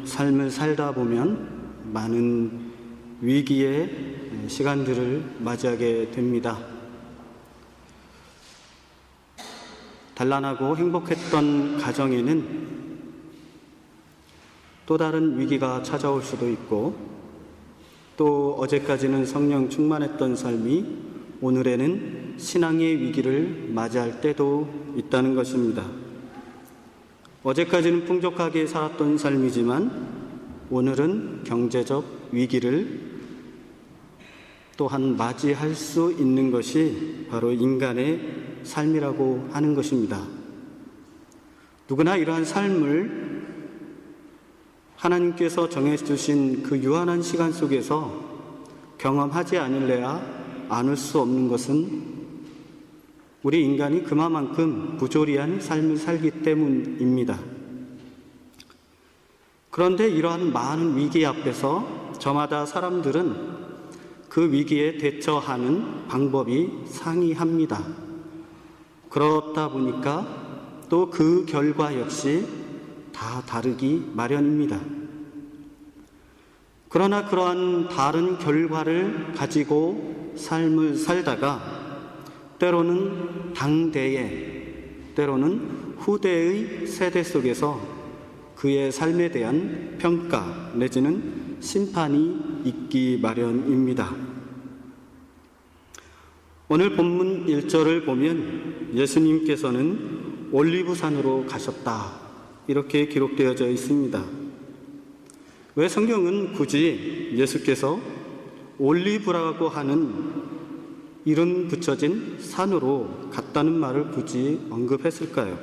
삶을 살다 보면 많은 위기의 시간들을 맞이하게 됩니다. 단란하고 행복했던 가정에는 또 다른 위기가 찾아올 수도 있고, 또 어제까지는 성령 충만했던 삶이 오늘에는 신앙의 위기를 맞이할 때도 있다는 것입니다. 어제까지는 풍족하게 살았던 삶이지만 오늘은 경제적 위기를 또한 맞이할 수 있는 것이 바로 인간의 삶이라고 하는 것입니다. 누구나 이러한 삶을 하나님께서 정해주신 그 유한한 시간 속에서 경험하지 않을 수 없는 것은 우리 인간이 그만큼 부조리한 삶을 살기 때문입니다. 그런데 이러한 많은 위기 앞에서 저마다 사람들은 그 위기에 대처하는 방법이 상이합니다. 그렇다 보니까 또 그 결과 역시 다 다르기 마련입니다. 그러나 그러한 다른 결과를 가지고 삶을 살다가 때로는 당대의, 때로는 후대의 세대 속에서 그의 삶에 대한 평가 내지는 심판이 있기 마련입니다. 오늘 본문 1절을 보면 예수님께서는 올리브산으로 가셨다, 이렇게 기록되어져 있습니다. 왜 성경은 굳이 예수께서 올리브라고 하는 이름 붙여진 산으로 갔다는 말을 굳이 언급했을까요?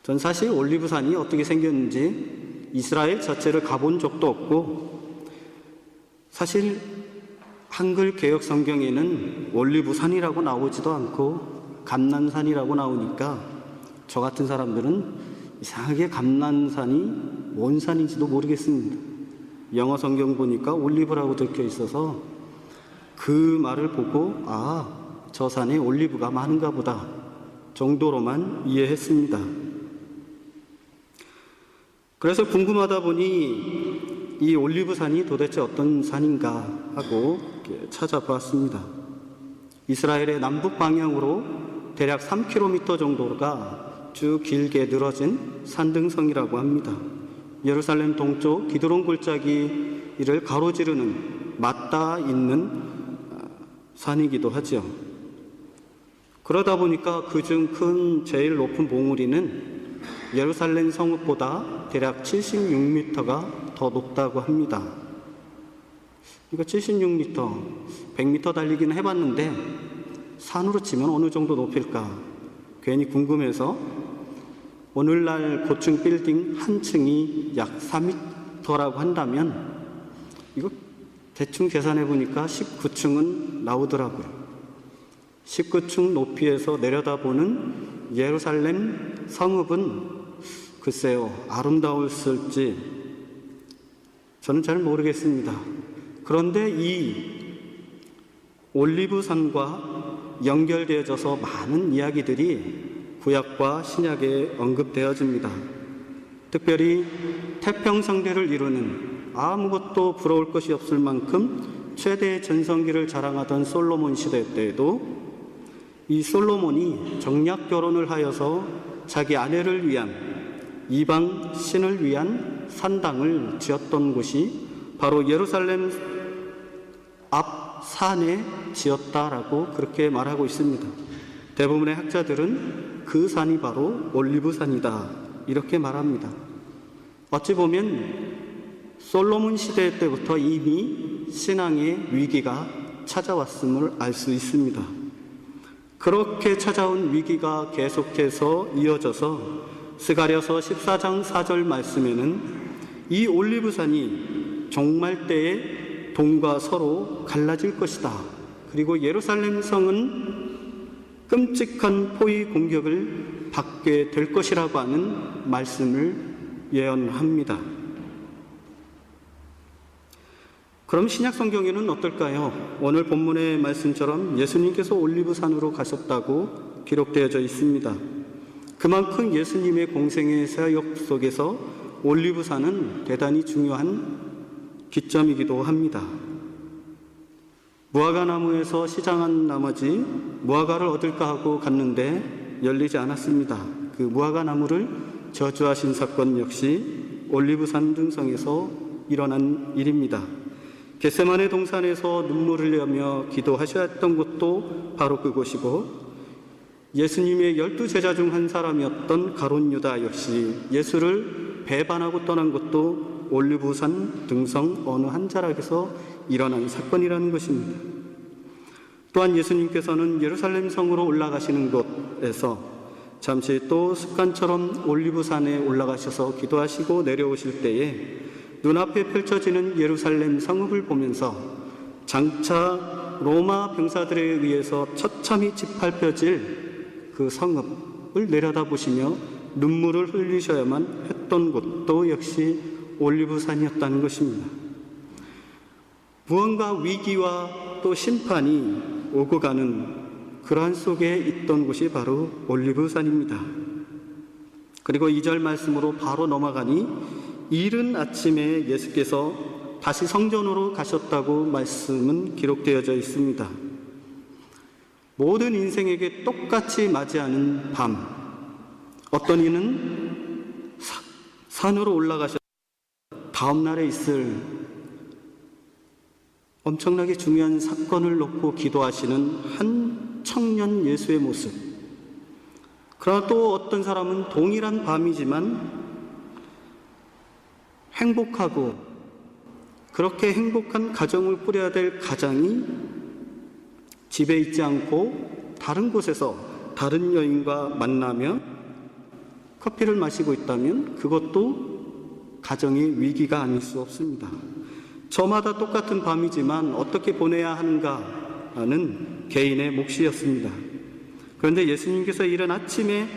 전 사실 올리브산이 어떻게 생겼는지 이스라엘 자체를 가본 적도 없고, 사실 한글 개역 성경에는 올리브산이라고 나오지도 않고 감난산이라고 나오니까 저 같은 사람들은 이상하게 감난산이 뭔 산인지도 모르겠습니다. 영어 성경 보니까 올리브라고 적혀 있어서 그 말을 보고 저 산에 올리브가 많은가 보다 정도로만 이해했습니다. 그래서 궁금하다 보니 이 올리브산이 도대체 어떤 산인가 하고 찾아보았습니다. 이스라엘의 남북 방향으로 대략 3km 정도가 쭉 길게 늘어진 산등성이라고 합니다. 예루살렘 동쪽 기드론 골짜기를 가로지르는 맞닿아 있는 산이기도 하죠. 그러다 보니까 그중 큰 제일 높은 봉우리는 예루살렘 성읍보다 대략 76m가 더 높다고 합니다. 이거 76m, 100m 달리기는 해봤는데 산으로 치면 어느 정도 높일까 괜히 궁금해서 오늘날 고층 빌딩 한 층이 약 4m라고 한다면 이거 대충 계산해 보니까 19층은 나오더라고요. 19층 높이에서 내려다보는 예루살렘 성읍은 글쎄요, 아름다웠을지 저는 잘 모르겠습니다. 그런데 이 올리브산과 연결되어져서 많은 이야기들이 구약과 신약에 언급되어집니다. 특별히 태평성대를 이루는 아무것도 부러울 것이 없을 만큼 최대의 전성기를 자랑하던 솔로몬 시대 때에도 이 솔로몬이 정략 결혼을 하여서 자기 아내를 위한 이방 신을 위한 산당을 지었던 곳이 바로 예루살렘 앞 산에 지었다라고 그렇게 말하고 있습니다. 대부분의 학자들은 그 산이 바로 올리브산이다, 이렇게 말합니다. 어찌 보면 솔로몬 시대 때부터 이미 신앙의 위기가 찾아왔음을 알 수 있습니다. 그렇게 찾아온 위기가 계속해서 이어져서 스가랴서 14장 4절 말씀에는 이 올리브산이 종말 때에 동과 서로 갈라질 것이다, 그리고 예루살렘 성은 끔찍한 포위 공격을 받게 될 것이라고 하는 말씀을 예언합니다. 그럼 신약 성경에는 어떨까요? 오늘 본문의 말씀처럼 예수님께서 올리브산으로 가셨다고 기록되어져 있습니다. 그만큼 예수님의 공생의 사역 속에서 올리브산은 대단히 중요한 기점이기도 합니다. 무화과 나무에서 시장한 나머지 무화과를 얻을까 하고 갔는데 열리지 않았습니다. 그 무화과 나무를 저주하신 사건 역시 올리브산 등성에서 일어난 일입니다. 겟세마네 동산에서 눈물을 흘리며 기도하셨던 곳도 바로 그곳이고, 예수님의 12제자 중 한 사람이었던 가룟 유다 역시 예수를 배반하고 떠난 곳도 올리브산 등성 어느 한 자락에서 일어난 사건이라는 것입니다. 또한 예수님께서는 예루살렘 성으로 올라가시는 곳에서 잠시 또 습관처럼 올리브산에 올라가셔서 기도하시고 내려오실 때에 눈앞에 펼쳐지는 예루살렘 성읍을 보면서 장차 로마 병사들에 의해서 처참히 짓밟혀질 그 성읍을 내려다보시며 눈물을 흘리셔야만 했던 곳도 역시 올리브산이었다는 것입니다. 무언가 위기와 또 심판이 오고 가는 그러한 속에 있던 곳이 바로 올리브산입니다. 그리고 2절 말씀으로 바로 넘어가니 이른 아침에 예수께서 다시 성전으로 가셨다고 말씀은 기록되어져 있습니다. 모든 인생에게 똑같이 맞이하는 밤, 어떤 이는 산으로 올라가셨 다음 날에 있을 엄청나게 중요한 사건을 놓고 기도하시는 한 청년 예수의 모습. 그러나 또 어떤 사람은 동일한 밤이지만 행복하고 그렇게 행복한 가정을 꾸려야 될 가장이 집에 있지 않고 다른 곳에서 다른 여인과 만나며 커피를 마시고 있다면 그것도 가정의 위기가 아닐 수 없습니다. 저마다 똑같은 밤이지만 어떻게 보내야 하는가는 개인의 몫이었습니다. 그런데 예수님께서 이른 아침에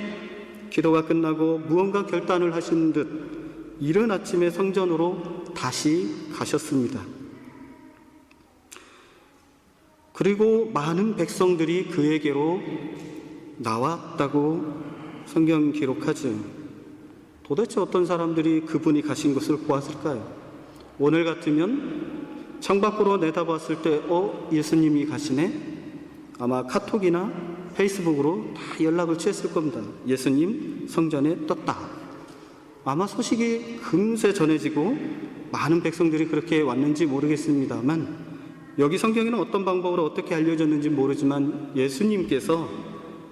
기도가 끝나고 무언가 결단을 하신 듯 이른 아침에 성전으로 다시 가셨습니다. 그리고 많은 백성들이 그에게로 나왔다고 성경 기록하죠. 도대체 어떤 사람들이 그분이 가신 것을 보았을까요? 오늘 같으면 창밖으로 내다봤을 때 예수님이 가시네? 아마 카톡이나 페이스북으로 다 연락을 취했을 겁니다. 예수님 성전에 떴다. 아마 소식이 금세 전해지고 많은 백성들이 그렇게 왔는지 모르겠습니다만, 여기 성경에는 어떤 방법으로 어떻게 알려졌는지 모르지만 예수님께서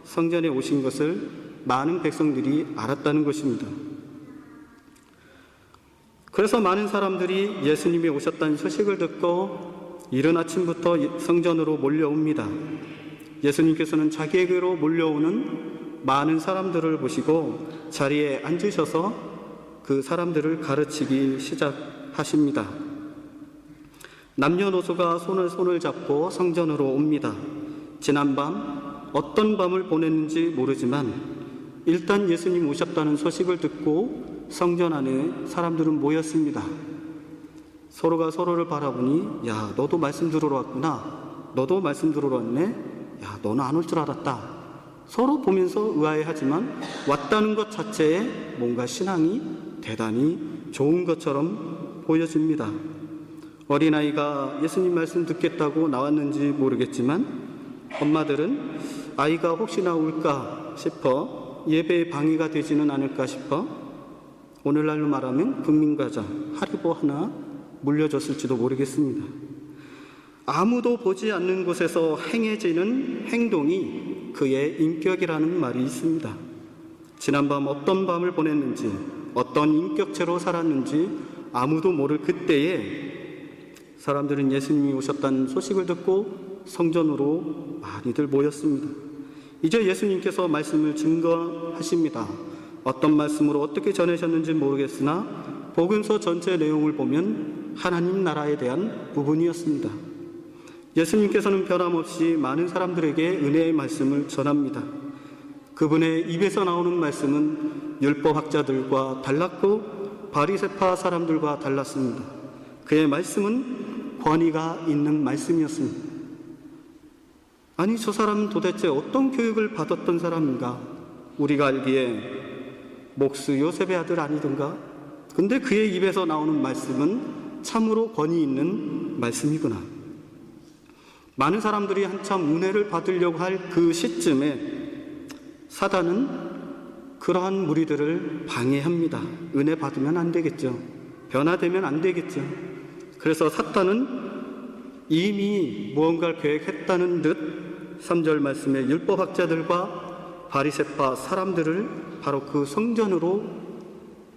성전에 오신 것을 많은 백성들이 알았다는 것입니다. 그래서 많은 사람들이 예수님이 오셨다는 소식을 듣고 이른 아침부터 성전으로 몰려옵니다. 예수님께서는 자기에게로 몰려오는 많은 사람들을 보시고 자리에 앉으셔서 그 사람들을 가르치기 시작하십니다. 남녀노소가 손을 잡고 성전으로 옵니다. 지난밤 어떤 밤을 보냈는지 모르지만 일단 예수님 오셨다는 소식을 듣고 성전 안에 사람들은 모였습니다. 서로가 서로를 바라보니, 야, 너도 말씀 들으러 왔구나. 너도 말씀 들으러 왔네. 야, 너는 안 올 줄 알았다. 서로 보면서 의아해하지만 왔다는 것 자체에 뭔가 신앙이 대단히 좋은 것처럼 보여집니다. 어린아이가 예수님 말씀 듣겠다고 나왔는지 모르겠지만 엄마들은 아이가 혹시나 울까 싶어 예배에 방해가 되지는 않을까 싶어 오늘날로 말하면 국민과자 하리보 하나 물려줬을지도 모르겠습니다. 아무도 보지 않는 곳에서 행해지는 행동이 그의 인격이라는 말이 있습니다. 지난밤 어떤 밤을 보냈는지, 어떤 인격체로 살았는지 아무도 모를 그때에 사람들은 예수님이 오셨다는 소식을 듣고 성전으로 많이들 모였습니다. 이제 예수님께서 말씀을 증거하십니다. 어떤 말씀으로 어떻게 전하셨는지 모르겠으나 복음서 전체 내용을 보면 하나님 나라에 대한 부분이었습니다. 예수님께서는 변함없이 많은 사람들에게 은혜의 말씀을 전합니다. 그분의 입에서 나오는 말씀은 율법학자들과 달랐고 바리새파 사람들과 달랐습니다. 그의 말씀은 권위가 있는 말씀이었습니다. 아니, 저 사람은 도대체 어떤 교육을 받았던 사람인가? 우리가 알기에 목수 요셉의 아들 아니던가? 근데 그의 입에서 나오는 말씀은 참으로 권위 있는 말씀이구나. 많은 사람들이 한참 은혜를 받으려고 할 그 시점에 사단은 그러한 무리들을 방해합니다. 은혜 받으면 안 되겠죠. 변화되면 안 되겠죠. 그래서 사탄은 이미 무언가를 계획했다는 듯 3절 말씀에 율법학자들과 바리새파 사람들을 바로 그 성전으로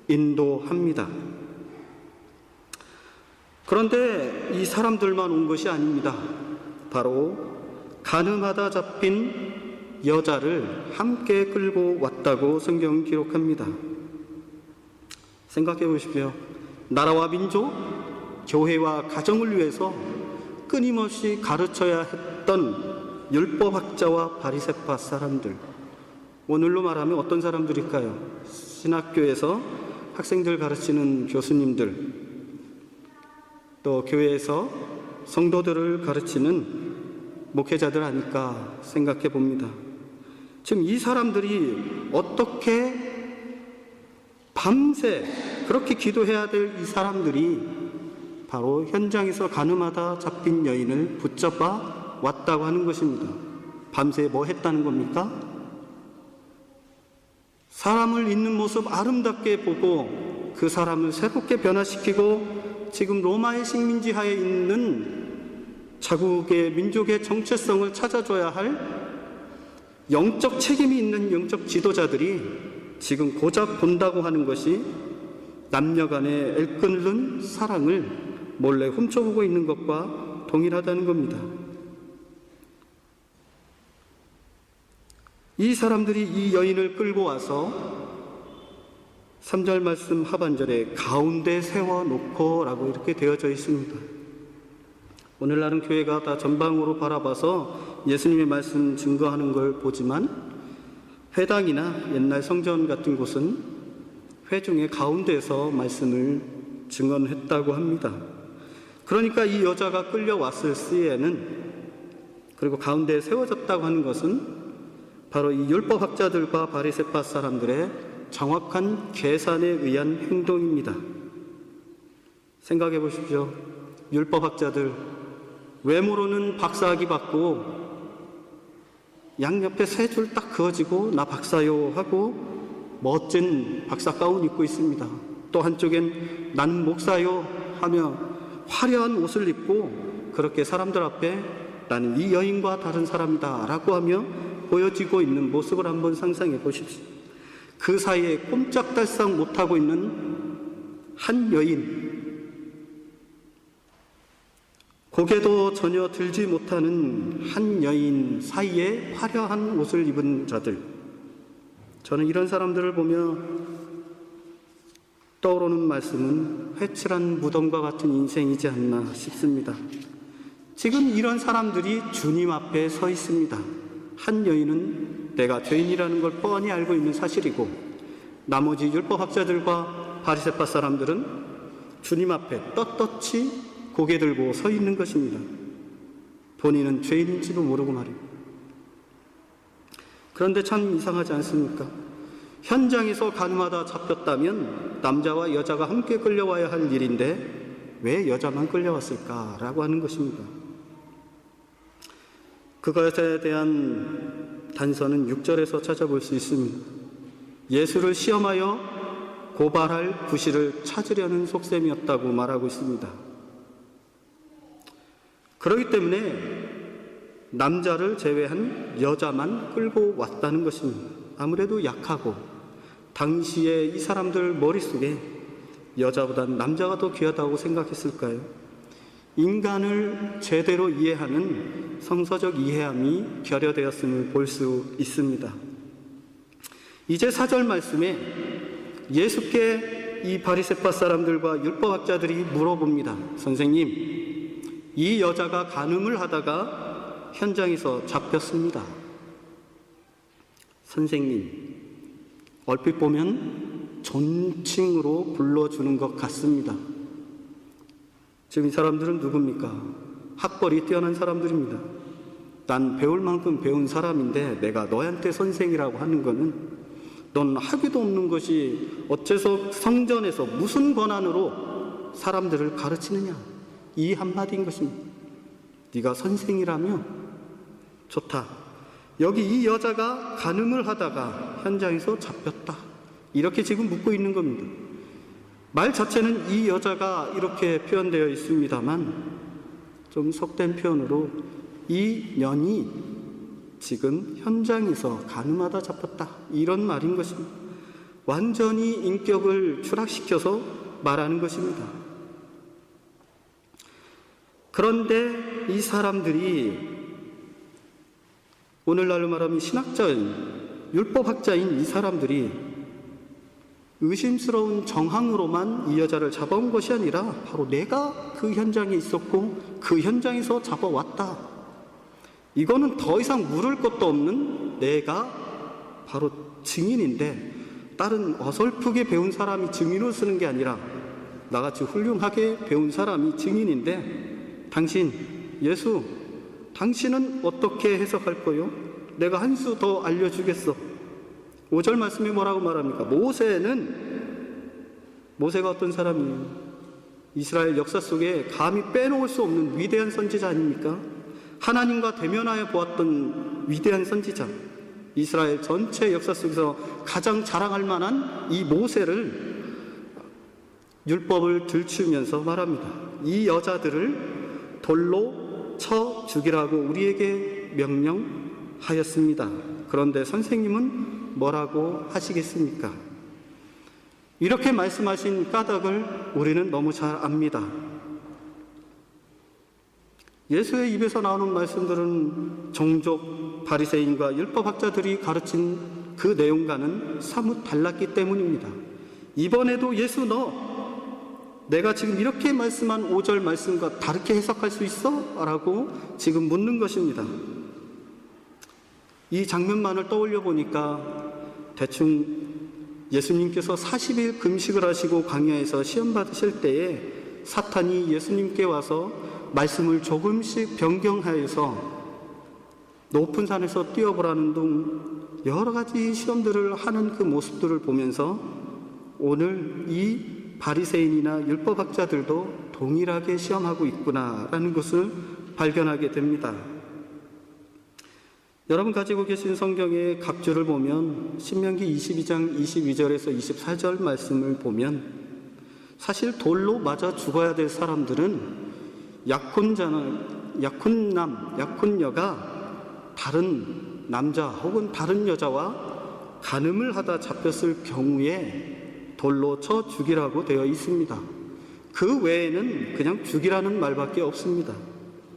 인도합니다. 그런데 이 사람들만 온 것이 아닙니다. 바로 가늠하다 잡힌 여자를 함께 끌고 왔다고 성경은 기록합니다. 생각해 보십시오. 나라와 민족, 교회와 가정을 위해서 끊임없이 가르쳐야 했던 율법학자와 바리새파 사람들, 오늘로 말하면 어떤 사람들일까요? 신학교에서 학생들 가르치는 교수님들, 또 교회에서 성도들을 가르치는 목회자들 아닐까 생각해 봅니다. 지금 이 사람들이 어떻게 밤새 그렇게 기도해야 될 이 사람들이 바로 현장에서 가늠하다 잡힌 여인을 붙잡아 왔다고 하는 것입니다. 밤새 뭐 했다는 겁니까? 사람을 있는 모습 아름답게 보고 그 사람을 새롭게 변화시키고 지금 로마의 식민지 하에 있는 자국의 민족의 정체성을 찾아줘야 할 영적 책임이 있는 영적 지도자들이 지금 고작 본다고 하는 것이 남녀 간의 애끓는 사랑을 몰래 훔쳐보고 있는 것과 동일하다는 겁니다. 이 사람들이 이 여인을 끌고 와서 3절 말씀 하반절에 가운데 세워놓고 라고 이렇게 되어져 있습니다. 오늘날은 교회가 다 전방으로 바라봐서 예수님의 말씀 증거하는 걸 보지만 회당이나 옛날 성전 같은 곳은 회중의 가운데에서 말씀을 증언했다고 합니다. 그러니까 이 여자가 끌려왔을 시에는, 그리고 가운데에 세워졌다고 하는 것은 바로 이 율법학자들과 바리새파 사람들의 정확한 계산에 의한 행동입니다. 생각해 보십시오. 율법학자들 외모로는 박사학위 받고 양옆에 세 줄 딱 그어지고 나 박사요 하고 멋진 박사 가운 입고 있습니다. 또 한쪽엔 나는 목사요 하며 화려한 옷을 입고 그렇게 사람들 앞에 나는 이 여인과 다른 사람이다 라고 하며 보여지고 있는 모습을 한번 상상해 보십시오. 그 사이에 꼼짝달싹 못하고 있는 한 여인, 고개도 전혀 들지 못하는 한 여인 사이에 화려한 옷을 입은 자들, 저는 이런 사람들을 보며 떠오르는 말씀은 회칠한 무덤과 같은 인생이지 않나 싶습니다. 지금 이런 사람들이 주님 앞에 서 있습니다. 한 여인은 내가 죄인이라는 걸 뻔히 알고 있는 사실이고, 나머지 율법학자들과 바리새파 사람들은 주님 앞에 떳떳이 고개 들고 서 있는 것입니다. 본인은 죄인인지도 모르고 말입니다. 그런데 참 이상하지 않습니까? 현장에서 가늠하다 잡혔다면 남자와 여자가 함께 끌려와야 할 일인데 왜 여자만 끌려왔을까라고 하는 것입니다. 그것에 대한 단서는 6절에서 찾아볼 수 있습니다. 예수를 시험하여 고발할 구실을 찾으려는 속셈이었다고 말하고 있습니다. 그렇기 때문에 남자를 제외한 여자만 끌고 왔다는 것입니다. 아무래도 약하고 당시에 이 사람들 머릿속에 여자보다는 남자가 더 귀하다고 생각했을까요? 인간을 제대로 이해하는 성서적 이해함이 결여되었음을 볼 수 있습니다. 이제 4절 말씀에 예수께 이 바리새파 사람들과 율법학자들이 물어봅니다. 선생님, 이 여자가 간음을 하다가 현장에서 잡혔습니다. 선생님, 얼핏 보면 존칭으로 불러주는 것 같습니다. 지금 이 사람들은 누굽니까? 학벌이 뛰어난 사람들입니다. 난 배울 만큼 배운 사람인데 내가 너한테 선생이라고 하는 거는 넌 하기도 없는 것이 어째서 성전에서 무슨 권한으로 사람들을 가르치느냐. 이 한마디인 것입니다. 네가 선생이라며? 좋다. 여기 이 여자가 간음을 하다가 현장에서 잡혔다. 이렇게 지금 묻고 있는 겁니다. 말 자체는 이 여자가 이렇게 표현되어 있습니다만 좀 속된 표현으로 이 년이 지금 현장에서 간음하다 잡혔다. 이런 말인 것입니다. 완전히 인격을 추락시켜서 말하는 것입니다. 그런데 이 사람들이 오늘날로 말하면 신학자인, 율법학자인 이 사람들이 의심스러운 정황으로만 이 여자를 잡아온 것이 아니라 바로 내가 그 현장에 있었고 그 현장에서 잡아왔다. 이거는 더 이상 물을 것도 없는 내가 바로 증인인데, 다른 어설프게 배운 사람이 증인으로 쓰는 게 아니라 나같이 훌륭하게 배운 사람이 증인인데, 당신 예수, 당신은 어떻게 해석할 거요? 내가 한 수 더 알려주겠어. 5절 말씀에 뭐라고 말합니까? 모세가 어떤 사람이에요? 이스라엘 역사 속에 감히 빼놓을 수 없는 위대한 선지자 아닙니까? 하나님과 대면하여 보았던 위대한 선지자. 이스라엘 전체 역사 속에서 가장 자랑할 만한 이 모세를 율법을 들추면서 말합니다. 이 여자들을 돌로 쳐 죽이라고 우리에게 명령하였습니다. 그런데 선생님은 뭐라고 하시겠습니까? 이렇게 말씀하신 까닭을 우리는 너무 잘 압니다. 예수의 입에서 나오는 말씀들은 종족 바리새인과 율법학자들이 가르친 그 내용과는 사뭇 달랐기 때문입니다. 이번에도 예수, 내가 지금 이렇게 말씀한 5절 말씀과 다르게 해석할 수 있어? 라고 지금 묻는 것입니다. 이 장면만을 떠올려 보니까 대충 예수님께서 40일 금식을 하시고 광야에서 시험 받으실 때에 사탄이 예수님께 와서 말씀을 조금씩 변경하여서 높은 산에서 뛰어보라는 등 여러 가지 시험들을 하는 그 모습들을 보면서 오늘 이 바리새인이나 율법학자들도 동일하게 시험하고 있구나라는 것을 발견하게 됩니다. 여러분 가지고 계신 성경의 각주를 보면 신명기 22장 22절에서 24절 말씀을 보면 사실 돌로 맞아 죽어야 될 사람들은 약혼녀가 다른 남자 혹은 다른 여자와 간음을 하다 잡혔을 경우에 돌로 쳐 죽이라고 되어 있습니다. 그 외에는 그냥 죽이라는 말밖에 없습니다.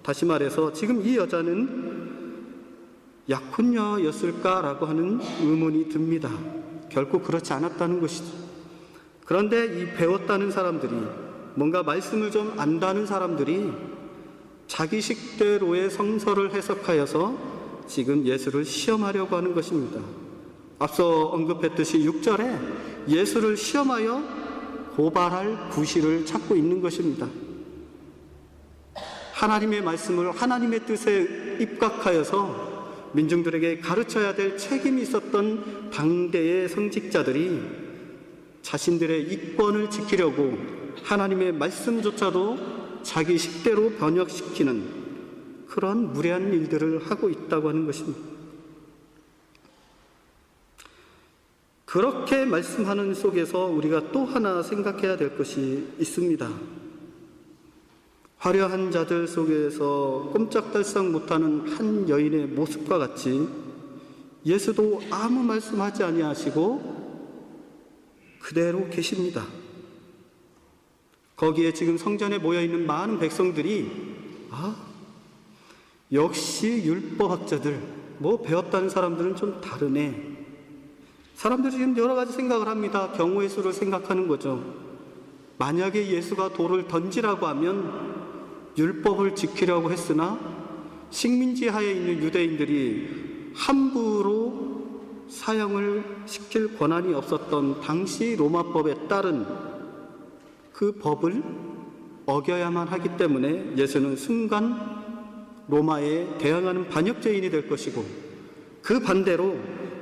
다시 말해서 지금 이 여자는 약혼녀였을까라고 하는 의문이 듭니다. 결코 그렇지 않았다는 것이죠. 그런데 이 배웠다는 사람들이, 뭔가 말씀을 좀 안다는 사람들이 자기 식대로의 성서를 해석하여서 지금 예수를 시험하려고 하는 것입니다. 앞서 언급했듯이 6절에 예수를 시험하여 고발할 구실을 찾고 있는 것입니다. 하나님의 말씀을 하나님의 뜻에 입각하여서 민중들에게 가르쳐야 될 책임이 있었던 당대의 성직자들이 자신들의 이권을 지키려고 하나님의 말씀조차도 자기 식대로 번역시키는 그런 무례한 일들을 하고 있다고 하는 것입니다. 그렇게 말씀하는 속에서 우리가 또 하나 생각해야 될 것이 있습니다. 화려한 자들 속에서 꼼짝달싹 못하는 한 여인의 모습과 같이 예수도 아무 말씀하지 아니하시고 그대로 계십니다. 거기에 지금 성전에 모여있는 많은 백성들이 역시 율법학자들, 배웠다는 사람들은 좀 다르네. 사람들이 지금 여러 가지 생각을 합니다. 경우의 수를 생각하는 거죠. 만약에 예수가 돌을 던지라고 하면 율법을 지키려고 했으나 식민지 하에 있는 유대인들이 함부로 사형을 시킬 권한이 없었던 당시 로마법에 따른 그 법을 어겨야만 하기 때문에 예수는 순간 로마에 대항하는 반역죄인이 될 것이고, 그 반대로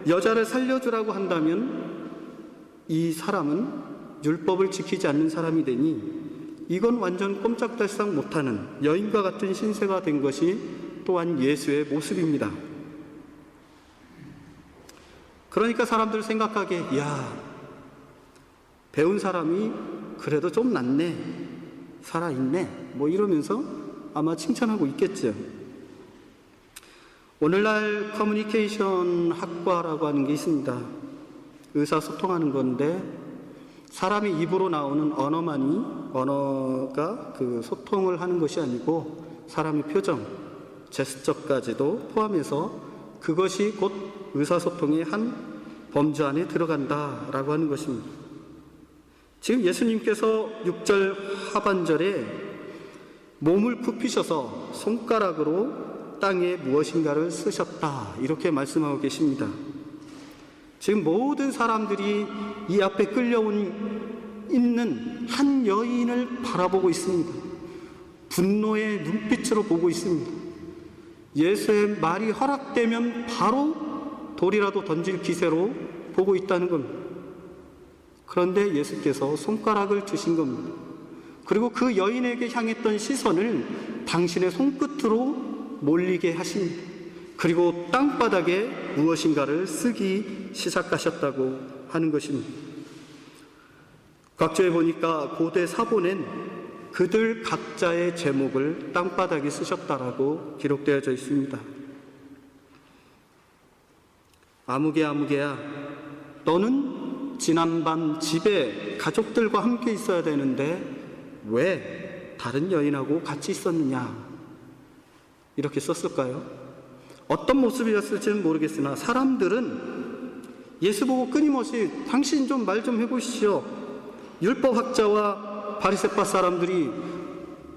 여자를 살려주라고 한다면 이 사람은 율법을 지키지 않는 사람이 되니 이건 완전 꼼짝달싹 못하는 여인과 같은 신세가 된 것이 또한 예수의 모습입니다. 그러니까 사람들 생각하기에 야, 배운 사람이 그래도 좀 낫네, 살아있네, 뭐 이러면서 아마 칭찬하고 있겠죠. 오늘날 커뮤니케이션 학과라고 하는 게 있습니다. 의사소통하는 건데 사람이 입으로 나오는 언어가 그 소통을 하는 것이 아니고 사람의 표정, 제스처까지도 포함해서 그것이 곧 의사소통의 한 범주 안에 들어간다라고 하는 것입니다. 지금 예수님께서 6절 하반절에 몸을 굽히셔서 손가락으로 땅에 무엇인가를 쓰셨다, 이렇게 말씀하고 계십니다. 지금 모든 사람들이 이 앞에 있는 한 여인을 바라보고 있습니다. 분노의 눈빛으로 보고 있습니다. 예수의 말이 허락되면 바로 돌이라도 던질 기세로 보고 있다는 겁니다. 그런데 예수께서 손가락을 드신 겁니다. 그리고 그 여인에게 향했던 시선을 당신의 손끝으로 몰리게 하십니다. 그리고 땅바닥에 무엇인가를 쓰기 시작하셨다고 하는 것입니다. 각조에 보니까 고대 사본엔 그들 각자의 제목을 땅바닥에 쓰셨다라고 기록되어져 있습니다. 아무개야, 너는 지난밤 집에 가족들과 함께 있어야 되는데 왜 다른 여인하고 같이 있었느냐, 이렇게 썼을까요? 어떤 모습이었을지는 모르겠으나 사람들은 예수 보고 끊임없이 당신 좀 말 좀 해보시오, 율법학자와 바리새파 사람들이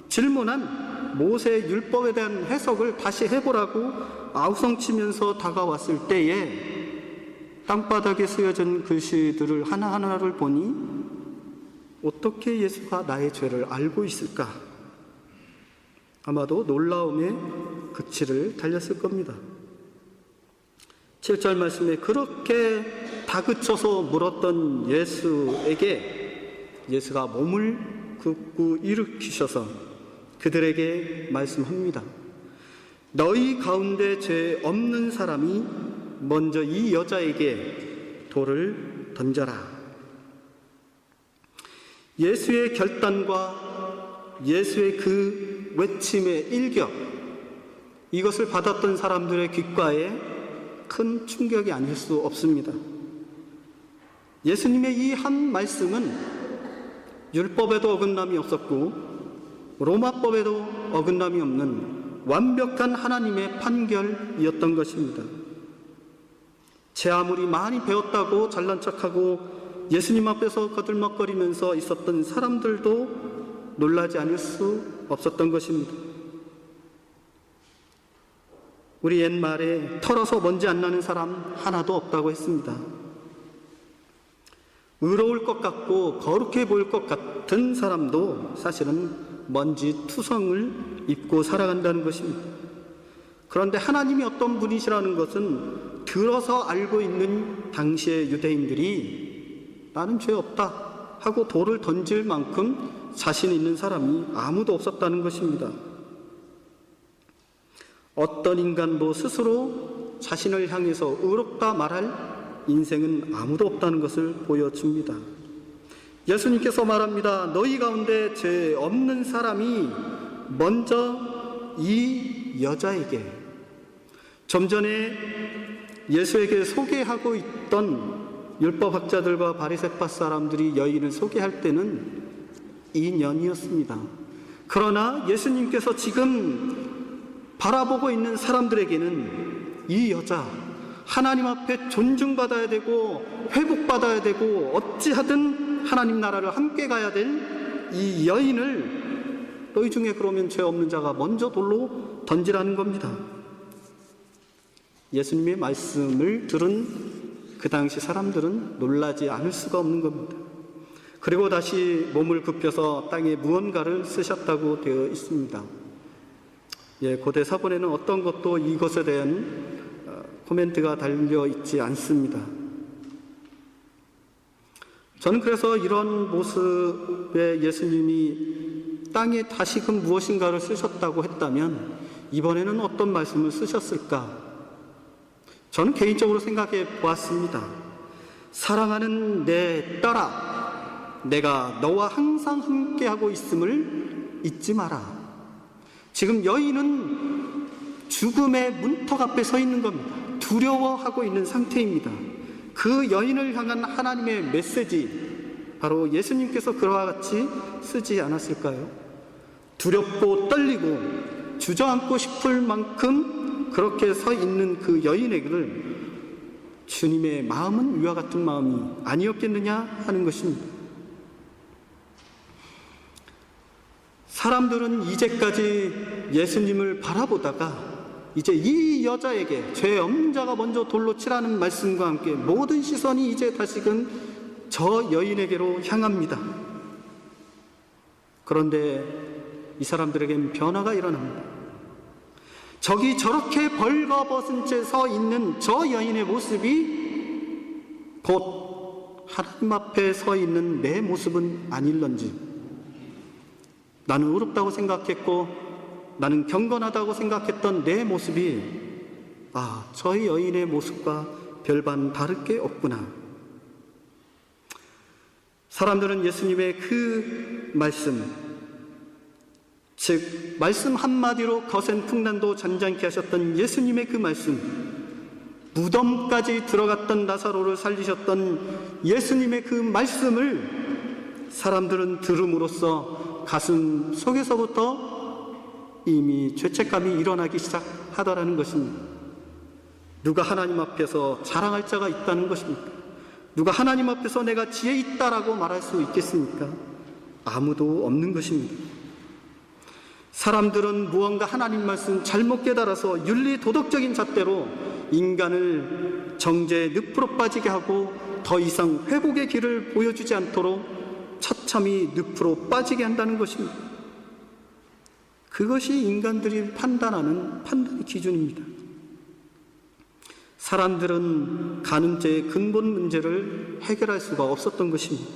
질문한 모세 율법에 대한 해석을 다시 해보라고 아우성치면서 다가왔을 때에 땅바닥에 쓰여진 글씨들을 하나하나를 보니 어떻게 예수가 나의 죄를 알고 있을까? 아마도 놀라움의 극치를 달렸을 겁니다. 7절 말씀에 그렇게 다그쳐서 물었던 예수에게 예수가 몸을 굽고 일으키셔서 그들에게 말씀합니다. 너희 가운데 죄 없는 사람이 먼저 이 여자에게 돌을 던져라. 예수의 결단과 예수의 그 외침의 일격, 이것을 받았던 사람들의 귓가에 큰 충격이 아닐 수 없습니다. 예수님의 이 한 말씀은 율법에도 어긋남이 없었고 로마법에도 어긋남이 없는 완벽한 하나님의 판결이었던 것입니다. 제 아무리 많이 배웠다고 잘난 척하고 예수님 앞에서 거들먹거리면서 있었던 사람들도 놀라지 않을 수 없었던 것입니다. 우리 옛말에 털어서 먼지 안 나는 사람 하나도 없다고 했습니다. 의로울 것 같고 거룩해 보일 것 같은 사람도 사실은 먼지 투성을 입고 살아간다는 것입니다. 그런데 하나님이 어떤 분이시라는 것은 들어서 알고 있는 당시의 유대인들이 나는 죄 없다 하고 돌을 던질 만큼 자신 있는 사람이 아무도 없었다는 것입니다. 어떤 인간도 스스로 자신을 향해서 의롭다 말할 인생은 아무도 없다는 것을 보여줍니다. 예수님께서 말합니다. 너희 가운데 죄 없는 사람이 먼저 이 여자에게, 좀 전에 예수에게 소개하고 있던 율법학자들과 바리새파 사람들이 여인을 소개할 때는 인연이었습니다. 그러나 예수님께서 지금 바라보고 있는 사람들에게는 이 여자, 하나님 앞에 존중받아야 되고 회복받아야 되고 어찌하든 하나님 나라를 함께 가야 될 이 여인을 너희 중에 그러면 죄 없는 자가 먼저 돌로 던지라는 겁니다. 예수님의 말씀을 들은 그 당시 사람들은 놀라지 않을 수가 없는 겁니다. 그리고 다시 몸을 굽혀서 땅에 무언가를 쓰셨다고 되어 있습니다. 고대 사본에는 어떤 것도 이것에 대한 코멘트가 달려 있지 않습니다. 저는 그래서 이런 모습의 예수님이 땅에 다시금 무엇인가를 쓰셨다고 했다면 이번에는 어떤 말씀을 쓰셨을까? 저는 개인적으로 생각해 보았습니다. 사랑하는 내 딸아, 내가 너와 항상 함께하고 있음을 잊지 마라. 지금 여인은 죽음의 문턱 앞에 서 있는 겁니다. 두려워하고 있는 상태입니다. 그 여인을 향한 하나님의 메시지, 바로 예수님께서 그와 같이 쓰지 않았을까요? 두렵고 떨리고 주저앉고 싶을 만큼 그렇게 서 있는 그 여인에게를 주님의 마음은 위와 같은 마음이 아니었겠느냐 하는 것입니다. 사람들은 이제까지 예수님을 바라보다가 이제 이 여자에게 죄 없는 자가 먼저 돌로 치라는 말씀과 함께 모든 시선이 이제 다시금 저 여인에게로 향합니다. 그런데 이 사람들에겐 변화가 일어납니다. 저기 저렇게 벌거벗은 채 서 있는 저 여인의 모습이 곧 하나님 앞에 서 있는 내 모습은 아닐런지, 나는 의롭다고 생각했고 나는 경건하다고 생각했던 내 모습이 저 여인의 모습과 별반 다를 게 없구나. 사람들은 예수님의 그 말씀, 즉 말씀 한마디로 거센 풍랑도 잔잔케 하셨던 예수님의 그 말씀, 무덤까지 들어갔던 나사로를 살리셨던 예수님의 그 말씀을 사람들은 들음으로써 가슴 속에서부터 이미 죄책감이 일어나기 시작하더라는 것입니다. 누가 하나님 앞에서 자랑할 자가 있다는 것입니까? 누가 하나님 앞에서 내가 지혜 있다라고 말할 수 있겠습니까? 아무도 없는 것입니다. 사람들은 무언가 하나님 말씀 잘못 깨달아서 윤리 도덕적인 잣대로 인간을 정죄의 늪으로 빠지게 하고 더 이상 회복의 길을 보여주지 않도록 처참히 늪으로 빠지게 한다는 것입니다. 그것이 인간들이 판단하는 판단의 기준입니다. 사람들은 간음죄의 근본 문제를 해결할 수가 없었던 것입니다.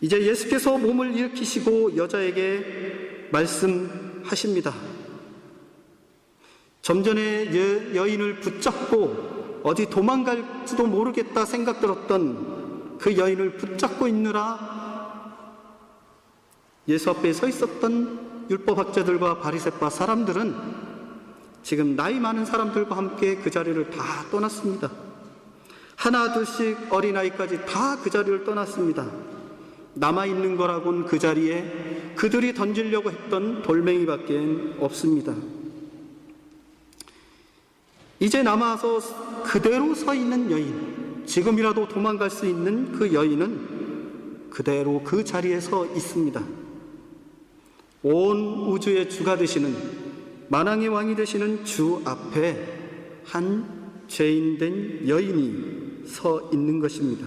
이제 예수께서 몸을 일으키시고 여자에게 말씀하십니다. 좀 전에 여인을 붙잡고 어디 도망갈지도 모르겠다 생각 들었던 그 여인을 붙잡고 있느라 예수 앞에 서 있었던 율법학자들과 바리새파 사람들은 지금 나이 많은 사람들과 함께 그 자리를 다 떠났습니다. 하나 둘씩 어린아이까지 다 그 자리를 떠났습니다. 남아있는 거라고는 그 자리에 그들이 던지려고 했던 돌멩이밖에 없습니다. 이제 남아서 그대로 서 있는 여인, 지금이라도 도망갈 수 있는 그 여인은 그대로 그 자리에 서 있습니다. 온 우주의 주가 되시는, 만왕의 왕이 되시는 주 앞에 한 죄인된 여인이 서 있는 것입니다.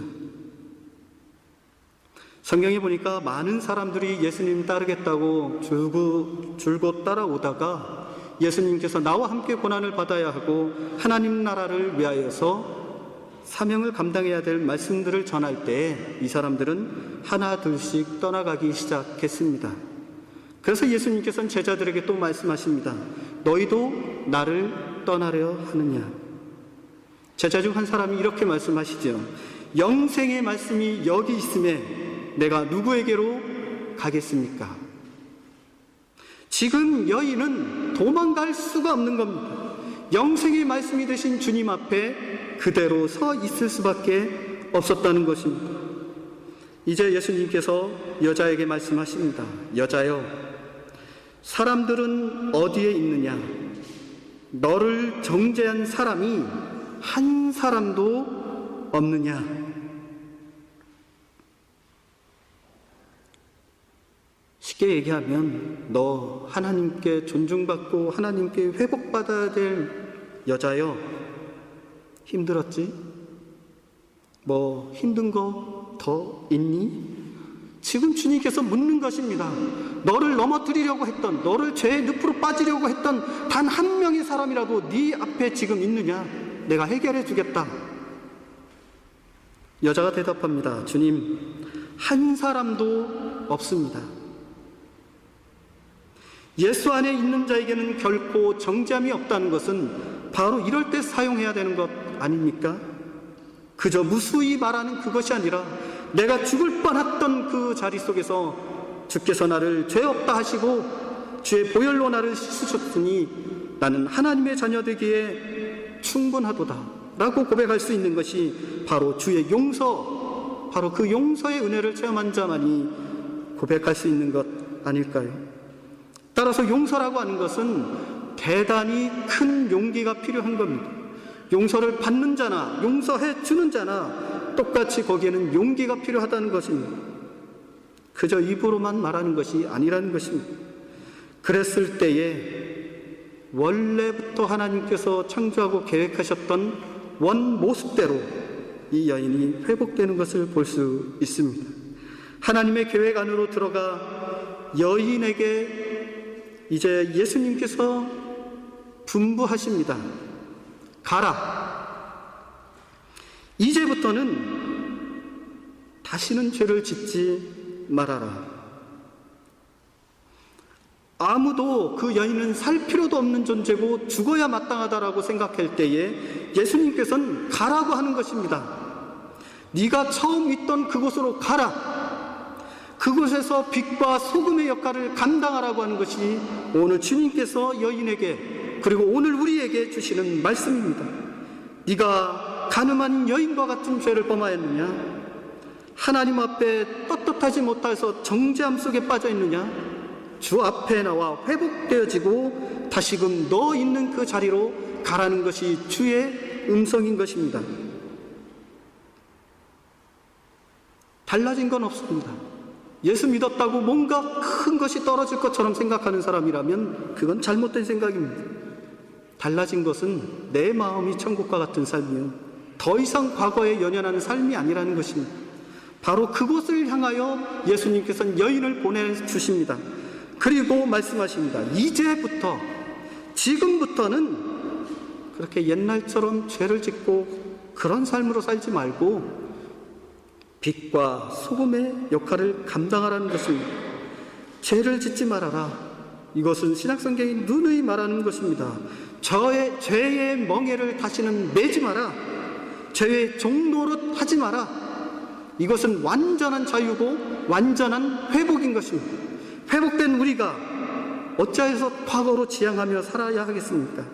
성경에 보니까 많은 사람들이 예수님 따르겠다고 줄곧 따라오다가 예수님께서 나와 함께 고난을 받아야 하고 하나님 나라를 위하여서 사명을 감당해야 될 말씀들을 전할 때 이 사람들은 하나 둘씩 떠나가기 시작했습니다. 그래서 예수님께서는 제자들에게 또 말씀하십니다. 너희도 나를 떠나려 하느냐? 제자 중 한 사람이 이렇게 말씀하시죠. 영생의 말씀이 여기 있음에 내가 누구에게로 가겠습니까? 지금 여인은 도망갈 수가 없는 겁니다. 영생의 말씀이 되신 주님 앞에 그대로 서 있을 수밖에 없었다는 것입니다. 이제 예수님께서 여자에게 말씀하십니다. 여자여, 사람들은 어디에 있느냐? 너를 정죄한 사람이 한 사람도 없느냐? 쉽게 얘기하면 너 하나님께 존중받고 하나님께 회복받아야 될 여자여, 힘들었지? 뭐 힘든 거 더 있니? 지금 주님께서 묻는 것입니다. 너를 넘어뜨리려고 했던, 너를 죄의 늪으로 빠지려고 했던 단 한 명의 사람이라도 네 앞에 지금 있느냐? 내가 해결해 주겠다. 여자가 대답합니다. 주님, 한 사람도 없습니다. 예수 안에 있는 자에게는 결코 정죄함이 없다는 것은 바로 이럴 때 사용해야 되는 것 아닙니까? 그저 무수히 말하는 그것이 아니라 내가 죽을 뻔했던 그 자리 속에서 주께서 나를 죄 없다 하시고 주의 보혈로 나를 씻으셨으니 나는 하나님의 자녀 되기에 충분하도다 라고 고백할 수 있는 것이 바로 주의 용서, 바로 그 용서의 은혜를 체험한 자만이 고백할 수 있는 것 아닐까요? 따라서 용서라고 하는 것은 대단히 큰 용기가 필요한 겁니다. 용서를 받는 자나 용서해 주는 자나 똑같이 거기에는 용기가 필요하다는 것입니다. 그저 입으로만 말하는 것이 아니라는 것입니다. 그랬을 때에 원래부터 하나님께서 창조하고 계획하셨던 원 모습대로 이 여인이 회복되는 것을 볼 수 있습니다. 하나님의 계획 안으로 들어가 여인에게 이제 예수님께서 분부하십니다. 가라. 이제부터는 다시는 죄를 짓지 말아라. 아무도 그 여인은 살 필요도 없는 존재고 죽어야 마땅하다라고 생각할 때에 예수님께서는 가라고 하는 것입니다. 네가 처음 있던 그곳으로 가라. 그곳에서 빛과 소금의 역할을 감당하라고 하는 것이 오늘 주님께서 여인에게 그리고 오늘 우리에게 주시는 말씀입니다. 네가 가늠한 여인과 같은 죄를 범하였느냐? 하나님 앞에 떳떳하지 못해서 정죄함 속에 빠져 있느냐? 주 앞에 나와 회복되어지고 다시금 너 있는 그 자리로 가라는 것이 주의 음성인 것입니다. 달라진 건 없습니다. 예수 믿었다고 뭔가 큰 것이 떨어질 것처럼 생각하는 사람이라면 그건 잘못된 생각입니다. 달라진 것은 내 마음이 천국과 같은 삶이요, 더 이상 과거에 연연하는 삶이 아니라는 것입니다. 바로 그곳을 향하여 예수님께서는 여인을 보내주십니다. 그리고 말씀하십니다. 이제부터, 지금부터는 그렇게 옛날처럼 죄를 짓고 그런 삶으로 살지 말고 빛과 소금의 역할을 감당하라는 것입니다. 죄를 짓지 말아라. 이것은 신약성경이 누누이 말하는 것입니다. 죄의 멍에를 다시는 매지 마라. 죄의 종노릇 하지 마라. 이것은 완전한 자유고 완전한 회복인 것입니다. 회복된 우리가 어찌해서 과거로 지향하며 살아야 하겠습니까?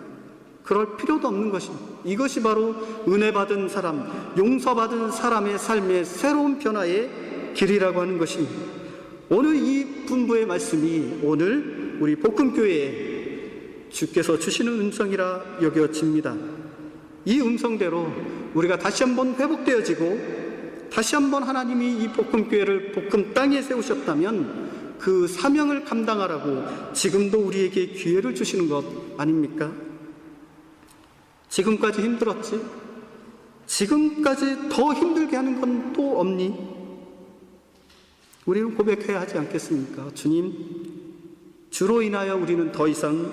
그럴 필요도 없는 것입니다. 이것이 바로 은혜 받은 사람, 용서받은 사람의 삶의 새로운 변화의 길이라고 하는 것입니다. 오늘 이 분부의 말씀이 오늘 우리 복음교회에 주께서 주시는 음성이라 여겨집니다. 이 음성대로 우리가 다시 한번 회복되어지고 다시 한번 하나님이 이 복음교회를 복음 땅에 세우셨다면 그 사명을 감당하라고 지금도 우리에게 기회를 주시는 것 아닙니까? 지금까지 힘들었지? 지금까지 더 힘들게 하는 건 또 없니? 우리는 고백해야 하지 않겠습니까? 주님, 주로 인하여 우리는 더 이상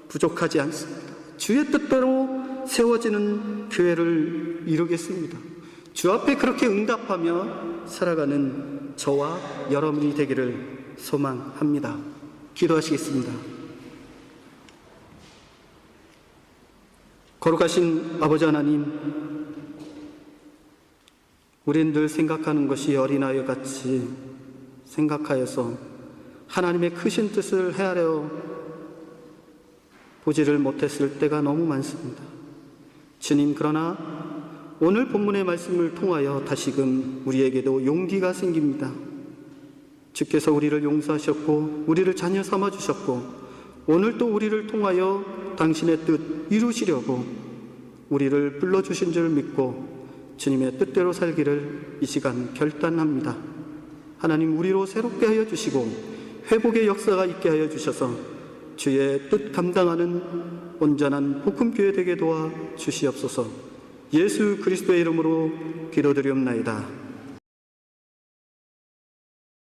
부족하지 않습니다. 주의 뜻대로 세워지는 교회를 이루겠습니다. 주 앞에 그렇게 응답하며 살아가는 저와 여러분이 되기를 소망합니다. 기도하시겠습니다. 거룩하신 아버지 하나님, 우리는 늘 생각하는 것이 어린아이 같이 생각하여서 하나님의 크신 뜻을 헤아려 보지를 못했을 때가 너무 많습니다. 주님, 그러나 오늘 본문의 말씀을 통하여 다시금 우리에게도 용기가 생깁니다. 주께서 우리를 용서하셨고 우리를 자녀 삼아주셨고 오늘 또 우리를 통하여 당신의 뜻 이루시려고 우리를 불러주신 줄 믿고 주님의 뜻대로 살기를 이 시간 결단합니다. 하나님, 우리로 새롭게 하여 주시고 회복의 역사가 있게 하여 주셔서 주의 뜻 감당하는 온전한 복음교회 되게 도와 주시옵소서. 예수 그리스도의 이름으로 기도드리옵나이다.